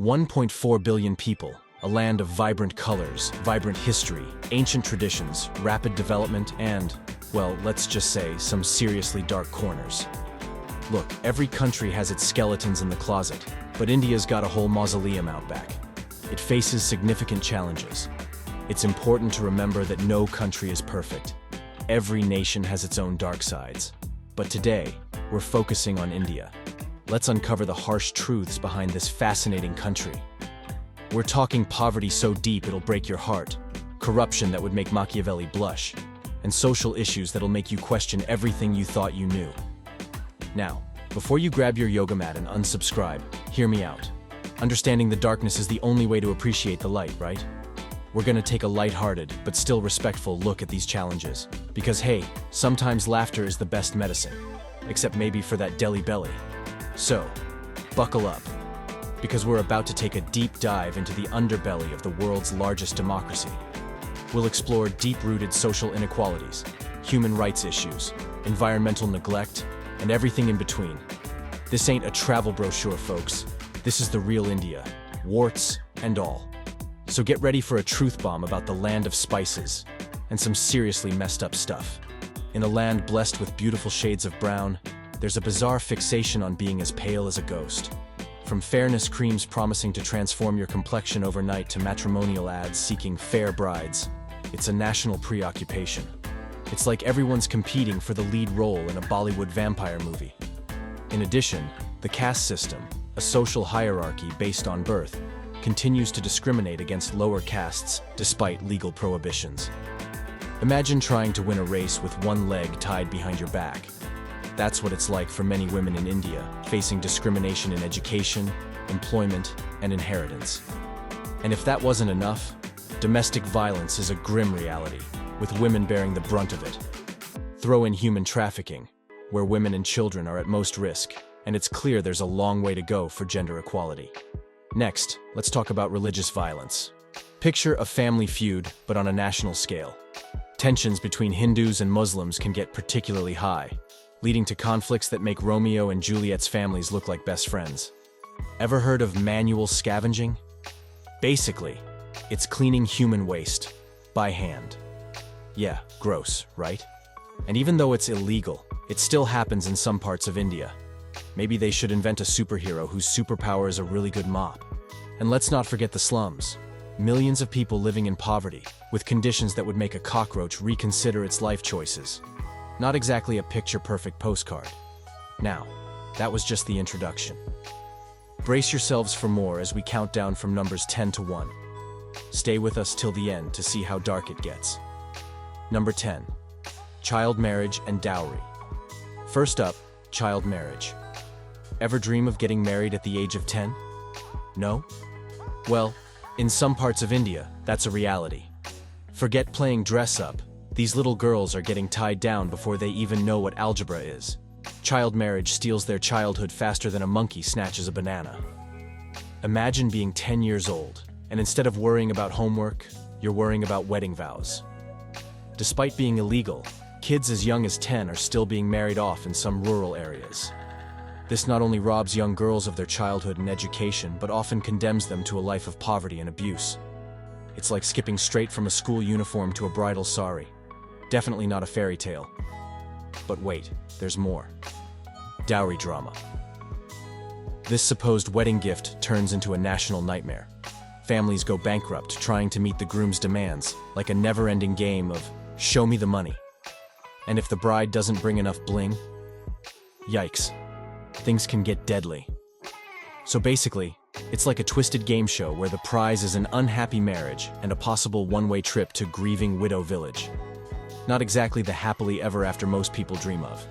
1.4 billion people, a land of vibrant colors, vibrant history, ancient traditions, rapid development, and, well, let's just say, some seriously dark corners. Look, every country has its skeletons in the closet, but India's got a whole mausoleum out back. It faces significant challenges. It's important to remember that no country is perfect. Every nation has its own dark sides. But today, we're focusing on India. Let's uncover the harsh truths behind this fascinating country. We're talking poverty so deep it'll break your heart, corruption that would make Machiavelli blush, and social issues that'll make you question everything you thought you knew. Now, before you grab your yoga mat and unsubscribe, hear me out. Understanding the darkness is the only way to appreciate the light, right? We're gonna take a lighthearted, but still respectful look at these challenges. Because hey, sometimes laughter is the best medicine. Except maybe for that Delhi belly. So, buckle up. Because we're about to take a deep dive into the underbelly of the world's largest democracy. We'll explore deep-rooted social inequalities, human rights issues, environmental neglect, and everything in between. This ain't a travel brochure, folks. This is the real India, warts and all. So get ready for a truth bomb about the land of spices and some seriously messed up stuff. In a land blessed with beautiful shades of brown, there's a bizarre fixation on being as pale as a ghost. From fairness creams promising to transform your complexion overnight to matrimonial ads seeking fair brides, it's a national preoccupation. It's like everyone's competing for the lead role in a Bollywood vampire movie. In addition, the caste system, a social hierarchy based on birth, continues to discriminate against lower castes despite legal prohibitions. Imagine trying to win a race with one leg tied behind your back. That's what it's like for many women in India, facing discrimination in education, employment, and inheritance. And if that wasn't enough, domestic violence is a grim reality, with women bearing the brunt of it. Throw in human trafficking, where women and children are at most risk, and it's clear there's a long way to go for gender equality. Next, let's talk about religious violence. Picture a family feud, but on a national scale. Tensions between Hindus and Muslims can get particularly high, leading to conflicts that make Romeo and Juliet's families look like best friends. Ever heard of manual scavenging? Basically, it's cleaning human waste by hand. Yeah, gross, right? And even though it's illegal, it still happens in some parts of India. Maybe they should invent a superhero whose superpower is a really good mop. And let's not forget the slums. Millions of people living in poverty, with conditions that would make a cockroach reconsider its life choices. Not exactly a picture-perfect postcard. Now, that was just the introduction. Brace yourselves for more as we count down from numbers 10 to 1. Stay with us till the end to see how dark it gets. Number 10. Child marriage and dowry. First up, child marriage. Ever dream of getting married at the age of 10? No? Well, in some parts of India, that's a reality. Forget playing dress-up. These little girls are getting tied down before they even know what algebra is. Child marriage steals their childhood faster than a monkey snatches a banana. Imagine being 10 years old, and instead of worrying about homework, you're worrying about wedding vows. Despite being illegal, kids as young as 10 are still being married off in some rural areas. This not only robs young girls of their childhood and education, but often condemns them to a life of poverty and abuse. It's like skipping straight from a school uniform to a bridal sari. Definitely not a fairy tale. But wait, there's more. Dowry drama. This supposed wedding gift turns into a national nightmare. Families go bankrupt trying to meet the groom's demands, like a never-ending game of show me the money. And if the bride doesn't bring enough bling, yikes, things can get deadly. So basically, it's like a twisted game show where the prize is an unhappy marriage and a possible one-way trip to grieving widow village. Not exactly the happily ever after most people dream of.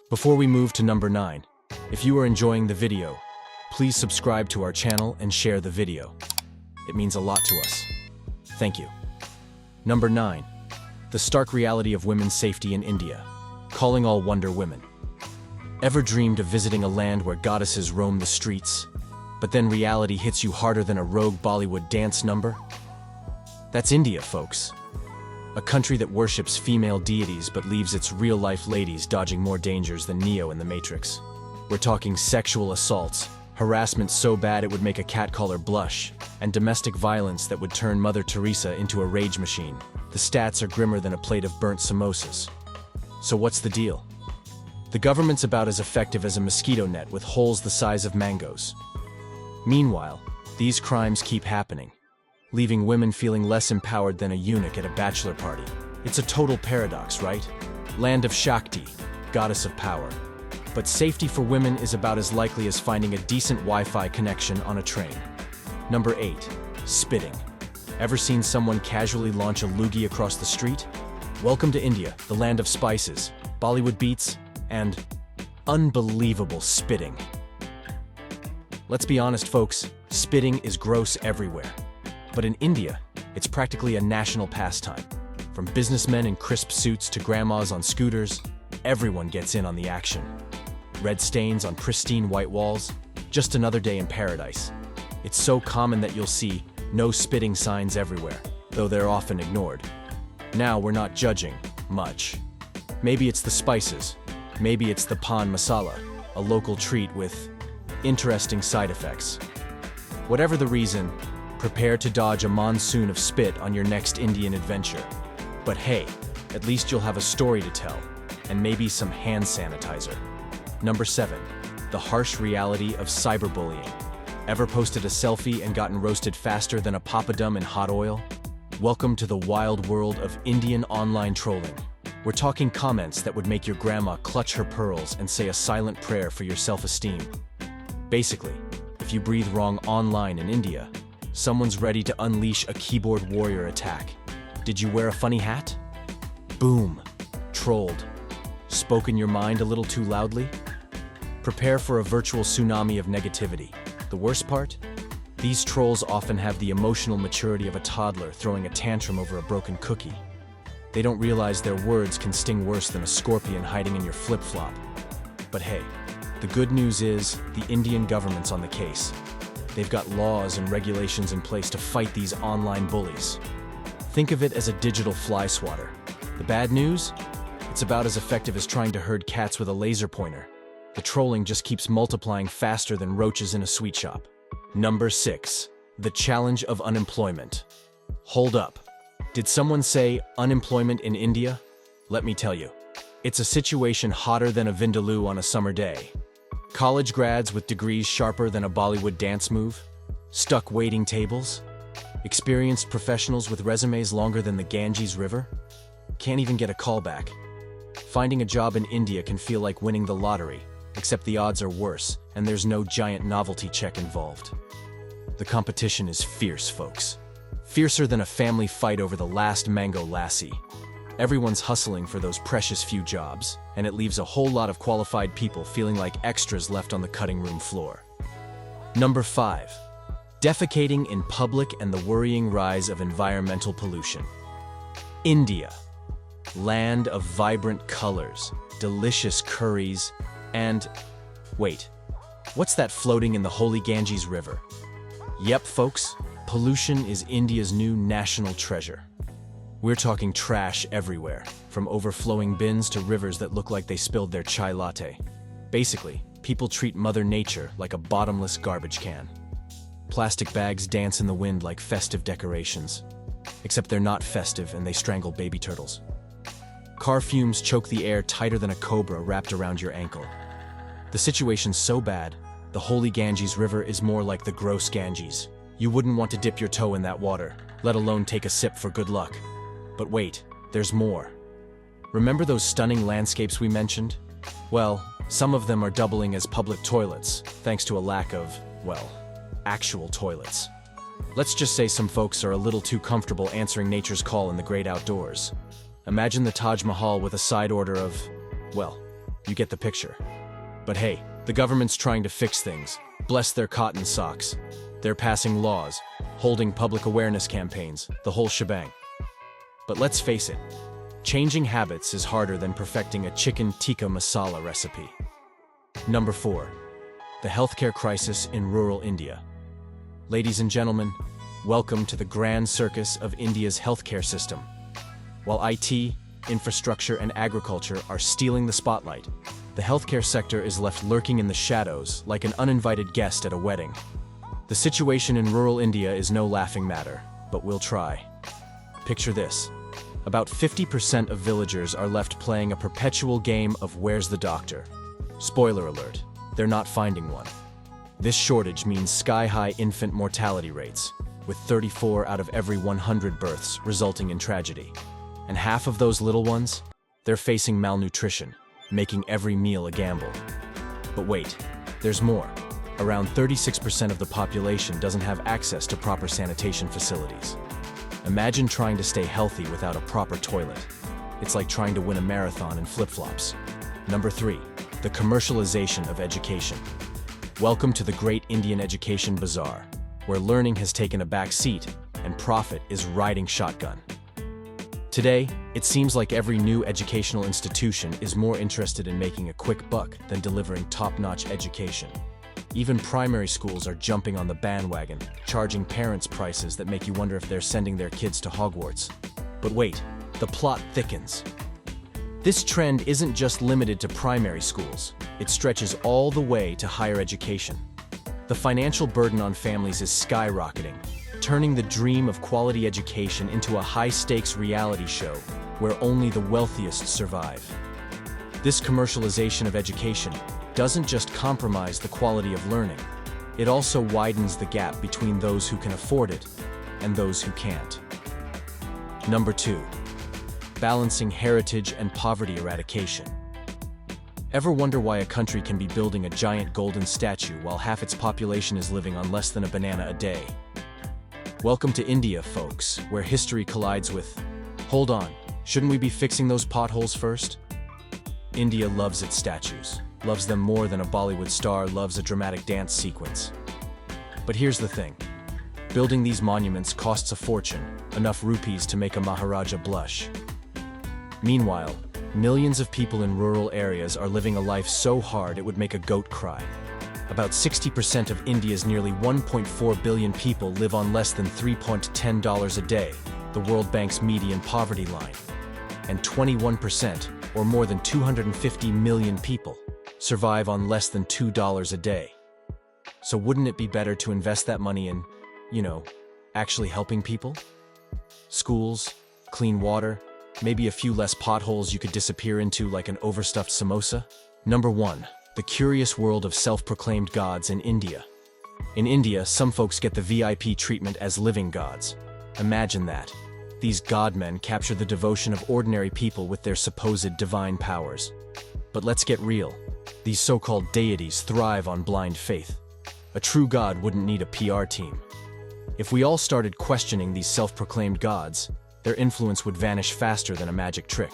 Before we move to number 9, if you are enjoying the video, please subscribe to our channel and share the video. It means a lot to us. Thank you. Number 9. The stark reality of women's safety in India. Calling all wonder women. Ever dreamed of visiting a land where goddesses roam the streets, but then reality hits you harder than a rogue Bollywood dance number? That's India, folks. A country that worships female deities but leaves its real-life ladies dodging more dangers than Neo in the Matrix. We're talking sexual assaults, harassment so bad it would make a catcaller blush, and domestic violence that would turn Mother Teresa into a rage machine. The stats are grimmer than a plate of burnt samosas. So what's the deal? The government's about as effective as a mosquito net with holes the size of mangoes. Meanwhile, these crimes keep happening, leaving women feeling less empowered than a eunuch at a bachelor party. It's a total paradox, right? Land of Shakti, goddess of power. But safety for women is about as likely as finding a decent Wi-Fi connection on a train. Number 8. Spitting. Ever seen someone casually launch a loogie across the street? Welcome to India, the land of spices, Bollywood beats, and unbelievable spitting. Let's be honest, folks, spitting is gross everywhere. But in India, it's practically a national pastime. From businessmen in crisp suits to grandmas on scooters, everyone gets in on the action. Red stains on pristine white walls, just another day in paradise. It's so common that you'll see no spitting signs everywhere, though they're often ignored. Now we're not judging much. Maybe it's the spices, maybe it's the pan masala, a local treat with interesting side effects. Whatever the reason, prepare to dodge a monsoon of spit on your next Indian adventure. But hey, at least you'll have a story to tell, and maybe some hand sanitizer. Number 7. The harsh reality of cyberbullying. Ever posted a selfie and gotten roasted faster than a papadum in hot oil? Welcome to the wild world of Indian online trolling. We're talking comments that would make your grandma clutch her pearls and say a silent prayer for your self-esteem. Basically, if you breathe wrong online in India, someone's ready to unleash a keyboard warrior attack. Did you wear a funny hat? Boom. Trolled. Spoken your mind a little too loudly? Prepare for a virtual tsunami of negativity. The worst part? These trolls often have the emotional maturity of a toddler throwing a tantrum over a broken cookie. They don't realize their words can sting worse than a scorpion hiding in your flip-flop. But hey, the good news is the Indian government's on the case. They've got laws and regulations in place to fight these online bullies. Think of it as a digital fly swatter. The bad news? It's about as effective as trying to herd cats with a laser pointer. The trolling just keeps multiplying faster than roaches in a sweet shop. Number 6. The challenge of unemployment. Hold up. Did someone say unemployment in India? Let me tell you. It's a situation hotter than a vindaloo on a summer day. College grads with degrees sharper than a Bollywood dance move? Stuck waiting tables? Experienced professionals with resumes longer than the Ganges River? Can't even get a call back. Finding a job in India can feel like winning the lottery, except the odds are worse, and there's no giant novelty check involved. The competition is fierce, folks. Fiercer than a family fight over the last mango lassi. Everyone's hustling for those precious few jobs, and it leaves a whole lot of qualified people feeling like extras left on the cutting room floor. Number 5. Defecating in public and the worrying rise of environmental pollution. India. Land of vibrant colors, delicious curries, and... wait, what's that floating in the holy Ganges River? Yep, folks, pollution is India's new national treasure. We're talking trash everywhere, from overflowing bins to rivers that look like they spilled their chai latte. Basically, people treat Mother Nature like a bottomless garbage can. Plastic bags dance in the wind like festive decorations. Except they're not festive and they strangle baby turtles. Car fumes choke the air tighter than a cobra wrapped around your ankle. The situation's so bad, the holy Ganges River is more like the gross Ganges. You wouldn't want to dip your toe in that water, let alone take a sip for good luck. But wait, there's more. Remember those stunning landscapes we mentioned? Well, some of them are doubling as public toilets, thanks to a lack of, well, actual toilets. Let's just say some folks are a little too comfortable answering nature's call in the great outdoors. Imagine the Taj Mahal with a side order of, well, you get the picture. But hey, the government's trying to fix things. Bless their cotton socks. They're passing laws, holding public awareness campaigns, the whole shebang. But let's face it, changing habits is harder than perfecting a chicken tikka masala recipe. Number 4. The healthcare crisis in rural India. Ladies and gentlemen, welcome to the grand circus of India's healthcare system. While IT, infrastructure, and agriculture are stealing the spotlight, the healthcare sector is left lurking in the shadows like an uninvited guest at a wedding. The situation in rural India is no laughing matter, but we'll try. Picture this. About 50% of villagers are left playing a perpetual game of where's the doctor? Spoiler alert, they're not finding one. This shortage means sky-high infant mortality rates, with 34 out of every 100 births resulting in tragedy. And half of those little ones? They're facing malnutrition, making every meal a gamble. But wait, there's more. Around 36% of the population doesn't have access to proper sanitation facilities. Imagine trying to stay healthy without a proper toilet. It's like trying to win a marathon in flip-flops. Number 3, the commercialization of education. Welcome to the great Indian education bazaar, where learning has taken a back seat and profit is riding shotgun. Today, it seems like every new educational institution is more interested in making a quick buck than delivering top-notch education. Even primary schools are jumping on the bandwagon, charging parents prices that make you wonder if they're sending their kids to Hogwarts. But wait, the plot thickens. This trend isn't just limited to primary schools, it stretches all the way to higher education. The financial burden on families is skyrocketing, turning the dream of quality education into a high-stakes reality show where only the wealthiest survive. This commercialization of education doesn't just compromise the quality of learning, it also widens the gap between those who can afford it and those who can't. Number 2, balancing heritage and poverty eradication. Ever wonder why a country can be building a giant golden statue while half its population is living on less than a banana a day? Welcome to India, folks, where history collides with, hold on, shouldn't we be fixing those potholes first? India loves its statues, loves them more than a Bollywood star loves a dramatic dance sequence. But here's the thing. Building these monuments costs a fortune, enough rupees to make a Maharaja blush. Meanwhile, millions of people in rural areas are living a life so hard it would make a goat cry. About 60% of India's nearly 1.4 billion people live on less than $3.10 a day, the World Bank's median poverty line. And 21%, or more than 250 million people, survive on less than $2 a day. So wouldn't it be better to invest that money in, actually helping people? Schools, clean water, maybe a few less potholes you could disappear into like an overstuffed samosa? Number 1, the curious world of self-proclaimed gods in India. In India, some folks get the VIP treatment as living gods. Imagine that. These godmen capture the devotion of ordinary people with their supposed divine powers. But let's get real. These so-called deities thrive on blind faith. A true god wouldn't need a PR team. If we all started questioning these self-proclaimed gods, their influence would vanish faster than a magic trick.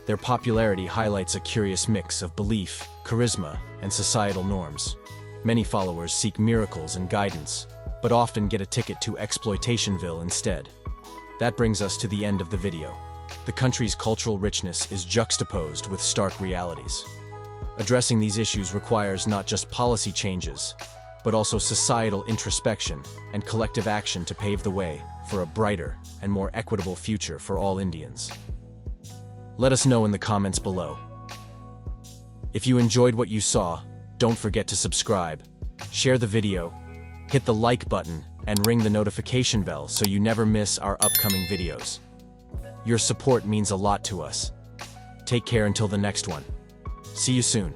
Their popularity highlights a curious mix of belief, charisma, and societal norms. Many followers seek miracles and guidance, but often get a ticket to Exploitationville instead. That brings us to the end of the video. The country's cultural richness is juxtaposed with stark realities. Addressing these issues requires not just policy changes, but also societal introspection and collective action to pave the way for a brighter and more equitable future for all Indians. Let us know in the comments below. If you enjoyed what you saw, don't forget to subscribe, share the video, hit the like button, and ring the notification bell so you never miss our upcoming videos. Your support means a lot to us. Take care until the next one. See you soon.